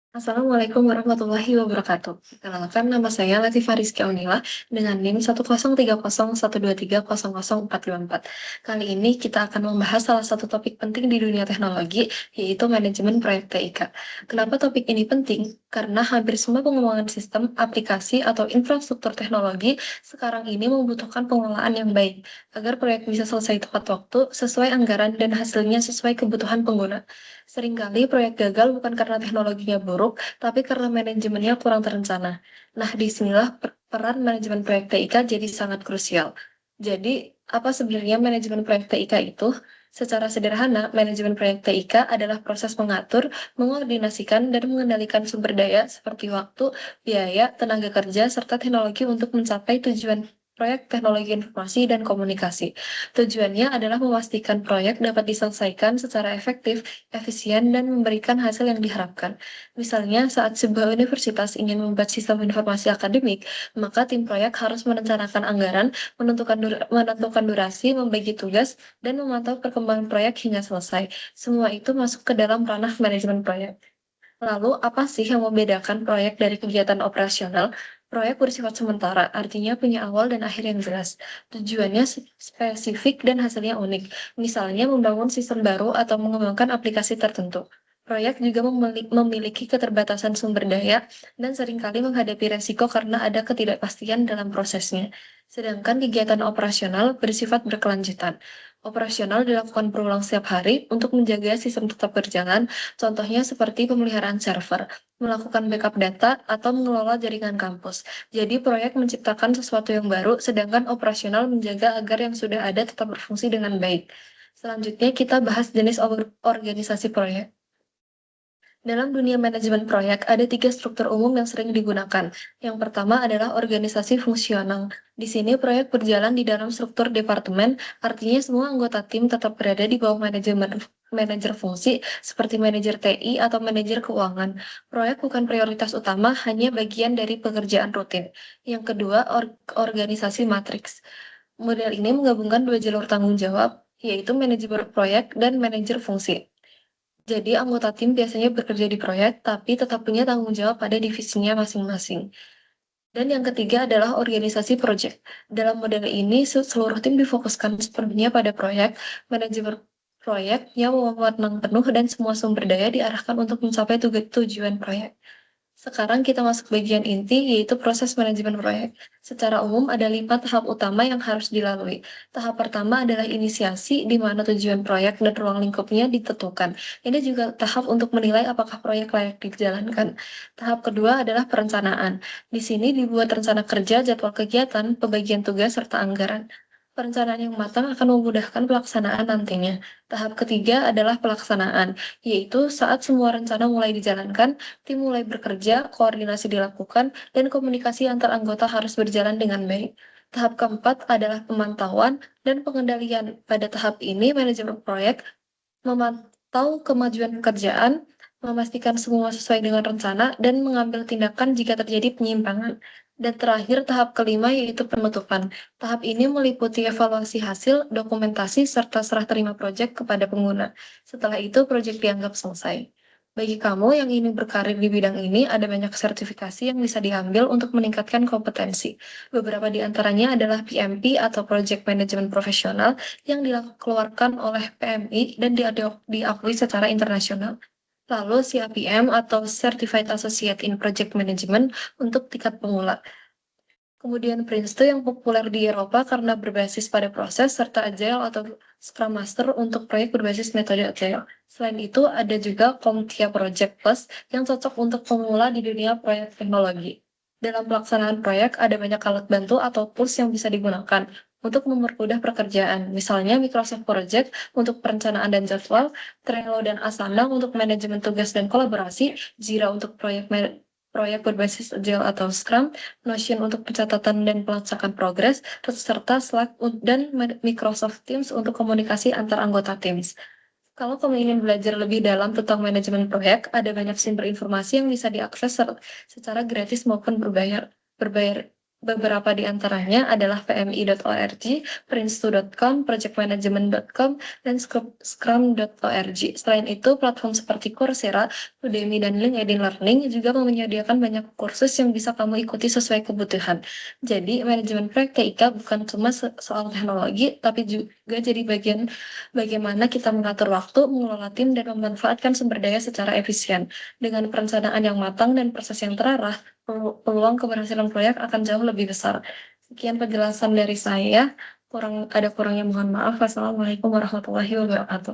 Assalamualaikum warahmatullahi wabarakatuh. Perkenalkan nama saya Latifah Rizky Aunila dengan NIM 1030123000454. Kali ini kita akan membahas salah satu topik penting di dunia teknologi, yaitu manajemen proyek TIK. Kenapa topik ini penting? Karena hampir semua pengembangan sistem, aplikasi, atau infrastruktur teknologi sekarang ini membutuhkan pengelolaan yang baik, agar proyek bisa selesai tepat waktu, sesuai anggaran, dan hasilnya sesuai kebutuhan pengguna. Seringkali proyek gagal bukan karena teknologinya buruk, tapi karena manajemennya kurang terencana. Nah, disinilah peran manajemen proyek TIK jadi sangat krusial. Jadi, apa sebenarnya manajemen proyek TIK itu? Secara sederhana, manajemen proyek TIK adalah proses mengatur, mengordinasikan, dan mengendalikan sumber daya seperti waktu, biaya, tenaga kerja, serta teknologi untuk mencapai tujuan proyek teknologi informasi dan komunikasi. Tujuannya adalah memastikan proyek dapat diselesaikan secara efektif, efisien, dan memberikan hasil yang diharapkan. Misalnya, saat sebuah universitas ingin membuat sistem informasi akademik, maka tim proyek harus merencanakan anggaran, menentukan durasi, membagi tugas, dan memantau perkembangan proyek hingga selesai. Semua itu masuk ke dalam ranah manajemen proyek. Lalu, apa sih yang membedakan proyek dari kegiatan operasional? Proyek bersifat sementara, artinya punya awal dan akhir yang jelas. Tujuannya spesifik dan hasilnya unik. Misalnya membangun sistem baru atau mengembangkan aplikasi tertentu. Proyek juga memiliki keterbatasan sumber daya dan seringkali menghadapi resiko karena ada ketidakpastian dalam prosesnya. Sedangkan kegiatan operasional bersifat berkelanjutan. Operasional dilakukan berulang setiap hari untuk menjaga sistem tetap berjalan. Contohnya seperti pemeliharaan server, melakukan backup data, atau mengelola jaringan kampus. Jadi proyek menciptakan sesuatu yang baru, sedangkan operasional menjaga agar yang sudah ada tetap berfungsi dengan baik. Selanjutnya kita bahas jenis organisasi proyek. Dalam dunia manajemen proyek, ada tiga struktur umum yang sering digunakan. Yang pertama adalah organisasi fungsional. Di sini proyek berjalan di dalam struktur departemen, artinya semua anggota tim tetap berada di bawah manajer fungsi seperti manajer TI atau manajer keuangan. Proyek bukan prioritas utama, hanya bagian dari pekerjaan rutin. Yang kedua, organisasi matriks. Model ini menggabungkan dua jalur tanggung jawab, yaitu manajemen proyek dan manajer fungsi. Jadi anggota tim biasanya bekerja di proyek, tapi tetap punya tanggung jawab pada divisinya masing-masing. Dan yang ketiga adalah organisasi proyek. Dalam model ini, seluruh tim difokuskan sepenuhnya pada proyek, manajemen proyek yang memegang penuh dan semua sumber daya diarahkan untuk mencapai tujuan proyek. Sekarang kita masuk bagian inti, yaitu proses manajemen proyek. Secara umum, ada 5 tahap utama yang harus dilalui. Tahap pertama adalah inisiasi, di mana tujuan proyek dan ruang lingkupnya ditentukan. Ini juga tahap untuk menilai apakah proyek layak dijalankan. Tahap kedua adalah perencanaan. Di sini dibuat rencana kerja, jadwal kegiatan, pembagian tugas, serta anggaran. Perencanaan yang matang akan memudahkan pelaksanaan nantinya. Tahap ketiga adalah pelaksanaan, yaitu saat semua rencana mulai dijalankan, tim mulai bekerja, koordinasi dilakukan, dan komunikasi antar anggota harus berjalan dengan baik. Tahap keempat adalah pemantauan dan pengendalian. Pada tahap ini, manajemen proyek memantau kemajuan pekerjaan, memastikan semua sesuai dengan rencana, dan mengambil tindakan jika terjadi penyimpangan. Dan terakhir, tahap kelima yaitu penutupan. Tahap ini meliputi evaluasi hasil, dokumentasi, serta serah terima proyek kepada pengguna. Setelah itu, proyek dianggap selesai. Bagi kamu yang ingin berkarir di bidang ini, ada banyak sertifikasi yang bisa diambil untuk meningkatkan kompetensi. Beberapa di antaranya adalah PMP atau Project Management Professional yang dikeluarkan oleh PMI dan diakui secara internasional. Lalu CAPM atau Certified Associate in Project Management untuk tingkat pemula. Kemudian Prince 2 yang populer di Eropa karena berbasis pada proses serta Agile atau Scrum Master untuk proyek berbasis metode Agile. Selain itu, ada juga CompTIA Project Plus yang cocok untuk pemula di dunia proyek teknologi. Dalam pelaksanaan proyek, ada banyak alat bantu atau tools yang bisa digunakan untuk mempermudah pekerjaan. Misalnya Microsoft Project untuk perencanaan dan jadwal, Trello dan Asana untuk manajemen tugas dan kolaborasi, Jira untuk proyek berbasis Agile atau Scrum, Notion untuk pencatatan dan pelacakan progres, serta Slack dan Microsoft Teams untuk komunikasi antar anggota Teams. Kalau kamu ingin belajar lebih dalam tentang manajemen proyek, ada banyak sumber informasi yang bisa diakses secara gratis maupun berbayar. Beberapa di antaranya adalah pmi.org, prince2.com, projectmanagement.com, dan scrum.org. Selain itu, platform seperti Coursera, Udemy, dan LinkedIn Learning juga menyediakan banyak kursus yang bisa kamu ikuti sesuai kebutuhan. Jadi, manajemen proyek TIK bukan cuma soal teknologi, tapi juga jadi bagian bagaimana kita mengatur waktu, mengelola tim, dan memanfaatkan sumber daya secara efisien. Dengan perencanaan yang matang dan proses yang terarah, peluang keberhasilan proyek akan jauh lebih besar. Sekian penjelasan dari saya, kurangnya mohon maaf. Wassalamualaikum warahmatullahi wabarakatuh.